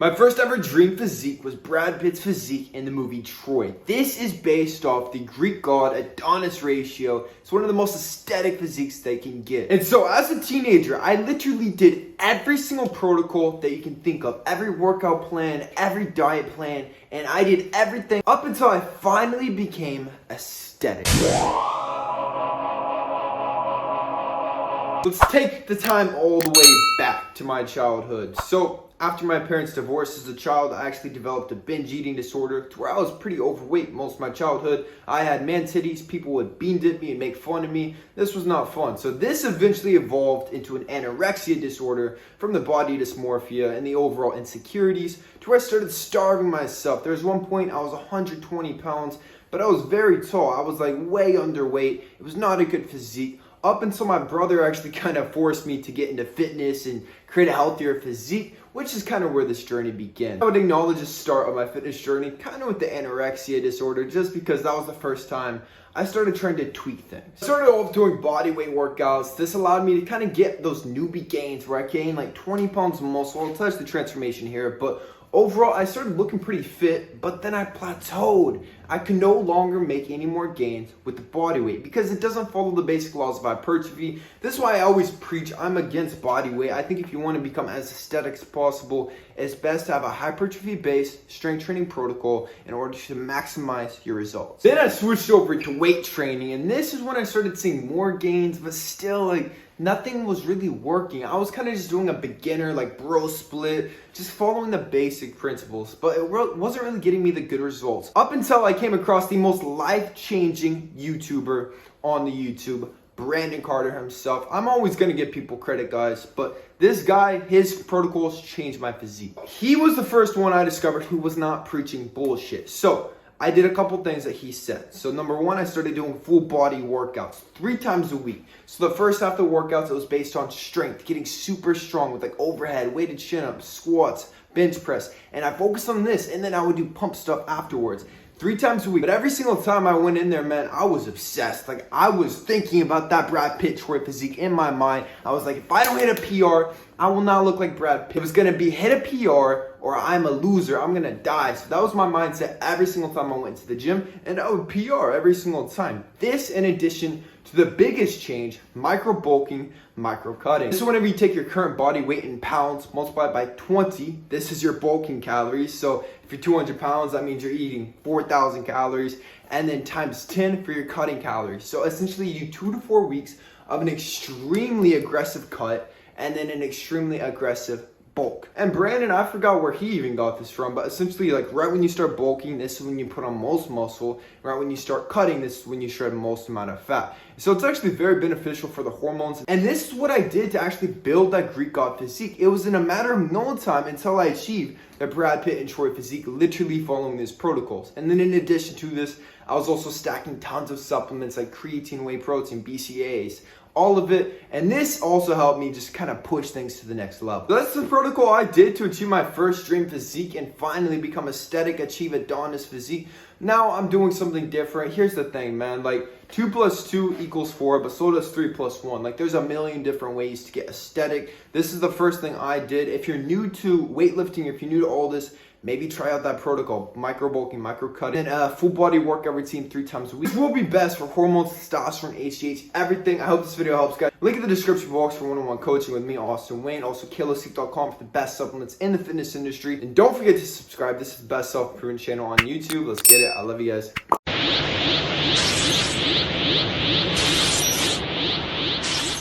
My first ever dream physique was Brad Pitt's physique in the movie Troy. This is based off the Greek god Adonis ratio. It's one of the most aesthetic physiques they can get. And so as a teenager, I literally did every single protocol that you can think of. Every workout plan, every diet plan, and I did everything up until I finally became aesthetic. Let's take the time all the way back to my childhood. So after my parents' divorce as a child, I actually developed a binge eating disorder to where I was pretty overweight most of my childhood. I had man titties, people would bean dip me and make fun of me. This was not fun. So this eventually evolved into an anorexia disorder from the body dysmorphia and the overall insecurities to where I started starving myself. There was one point I was 120 pounds, but I was very tall. I was like way underweight. It was not a good physique. Up until my brother actually kind of forced me to get into fitness and create a healthier physique, which is kind of where this journey began. I would acknowledge the start of my fitness journey kind of with the anorexia disorder, just because that was the first time I started trying to tweak things. I started off doing body weight workouts. This allowed me to kind of get those newbie gains where I gained like 20 pounds of muscle. I'll touch the transformation here, but overall, I started looking pretty fit, but then I plateaued. I could no longer make any more gains with the body weight because it doesn't follow the basic laws of hypertrophy. This is why I always preach I'm against body weight. I think if you want to become as aesthetic as possible, it's best to have a hypertrophy-based strength training protocol in order to maximize your results. Then I switched over to weight training, and this is when I started seeing more gains, but still like nothing was really working. I was kind of just doing a beginner like bro split, just following the basic principles, but it wasn't really getting me the good results. Up until I came across the most life-changing YouTuber on the YouTube, Brandon Carter himself. I'm always going to give people credit, guys, but this guy, his protocols changed my physique. He was the first one I discovered who was not preaching bullshit. So I did a couple things that he said. So number one, I started doing full body workouts 3 times a week. So the first half of the workouts, it was based on strength, getting super strong with like overhead, weighted chin-ups, squats, bench press. And I focused on this, and then I would do pump stuff afterwards. 3 times a week. But every single time I went in there, man, I was obsessed. Like, I was thinking about that Brad Pitt Troy physique in my mind. I was like, if I don't hit a PR, I will not look like Brad Pitt. It was gonna be hit a PR or I'm a loser, I'm gonna die. So that was my mindset every single time I went to the gym, and I would PR every single time. This in addition to the biggest change, micro bulking, micro cutting. This is whenever you take your current body weight in pounds, multiply it by 20, this is your bulking calories. So if you're 200 pounds, that means you're eating 4,000 calories, and then times 10 for your cutting calories. So essentially you do 2 to 4 weeks of an extremely aggressive cut, and then an extremely aggressive bulk. And Brandon, I forgot where he even got this from, but essentially like right when you start bulking, this is when you put on most muscle. Right when you start cutting, this is when you shred most amount of fat. So it's actually very beneficial for the hormones. And this is what I did to actually build that Greek god physique. It was in a matter of no time until I achieved the Brad Pitt and Troy physique, literally following these protocols. And then in addition to this, I was also stacking tons of supplements like creatine, whey protein, BCAAs, all of it, and this also helped me just kind of push things to the next level. So that's the protocol I did to achieve my first dream physique and finally become aesthetic, achieve Adonis physique. Now I'm doing something different. Here's the thing, man, like 2 + 2 = 4, but so does 3 + 1. Like there's a million different ways to get aesthetic. This is the first thing I did. If you're new to weightlifting, if you're new to all this, maybe try out that protocol, micro bulking, micro cutting, and a full body workout routine 3 times a week. This will be best for hormones, testosterone, HGH, everything. I hope this video helps, guys. Link in the description box for one-on-one coaching with me, Austin Wayne. Also, kalosique.com for the best supplements in the fitness industry. And don't forget to subscribe. This is the best self-improvement channel on YouTube. Let's get it. I love you guys.